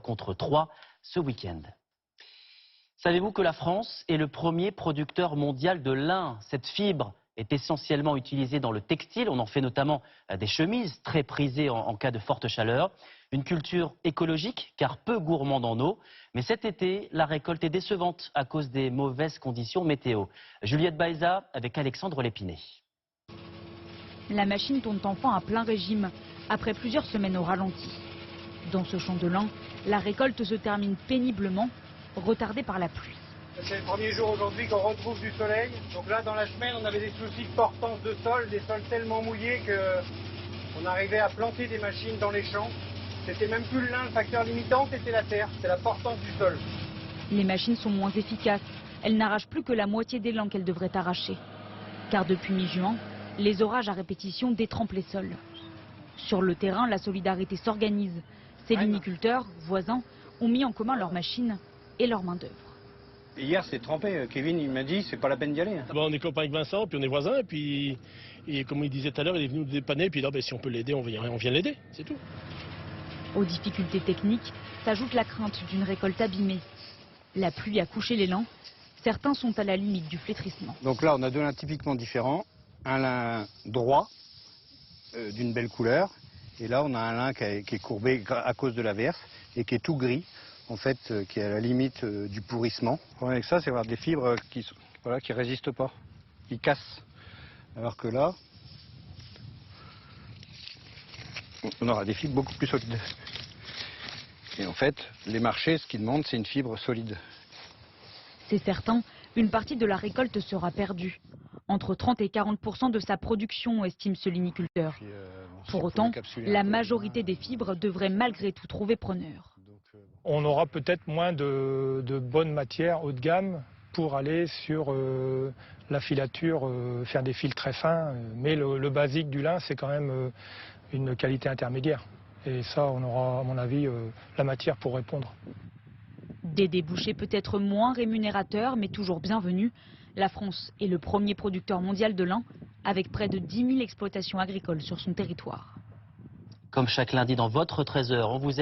contre 3 ce week-end. Savez-vous que la France est le premier producteur mondial de lin? Cette fibre est essentiellement utilisée dans le textile. On en fait notamment des chemises très prisées en cas de forte chaleur. Une culture écologique car peu gourmande en eau. Mais cet été, la récolte est décevante à cause des mauvaises conditions météo. Juliette Baeza avec Alexandre Lépiné. La machine tourne enfin à plein régime après plusieurs semaines au ralenti. Dans ce champ de lin, la récolte se termine péniblement, retardée par la pluie. C'est le premier jour aujourd'hui qu'on retrouve du soleil. Donc là, dans la semaine, on avait des soucis de portance de sol, des sols tellement mouillés qu'on arrivait à planter des machines dans les champs. C'était même plus le lin, le facteur limitant, c'était la terre, c'était la portance du sol. Les machines sont moins efficaces. Elles n'arrachent plus que la moitié des lins qu'elles devraient arracher. Car depuis mi-juin, les orages à répétition détrempent les sols. Sur le terrain, la solidarité s'organise. Ces liniculteurs, voisins, ont mis en commun leurs machines et leurs main-d'œuvre. Hier, c'est trempé. Kevin, il m'a dit, c'est pas la peine d'y aller. On est copains avec Vincent, puis on est voisins, et puis comme il disait tout à l'heure, il est venu nous dépanner, puis là, si on peut l'aider, on vient l'aider, c'est tout. Aux difficultés techniques s'ajoute la crainte d'une récolte abîmée. La pluie a couché les lins. Certains sont à la limite du flétrissement. Donc là, on a deux lins typiquement différents. Un lin droit, d'une belle couleur. Et là, on a un lin qui est courbé à cause de l'averse et qui est tout gris, en fait, qui est à la limite du pourrissement. Le problème avec ça, c'est avoir des fibres qui résistent pas, qui cassent. Alors que là, on aura des fibres beaucoup plus solides. Et en fait, les marchés, ce qu'ils demandent, c'est une fibre solide. C'est certain, une partie de la récolte sera perdue. Entre 30 et 40% de sa production, estime ce liniculteur. Pour autant, la majorité des fibres devrait malgré tout trouver preneur. On aura peut-être moins de bonnes matières haut de gamme pour aller sur la filature, faire des fils très fins. Mais le basique du lin, c'est quand même une qualité intermédiaire. Et ça, on aura, à mon avis, la matière pour répondre. Des débouchés peut-être moins rémunérateurs, mais toujours bienvenus. La France est le premier producteur mondial de lin, avec près de 10 000 exploitations agricoles sur son territoire. Comme chaque lundi dans votre Trésor, on vous aide.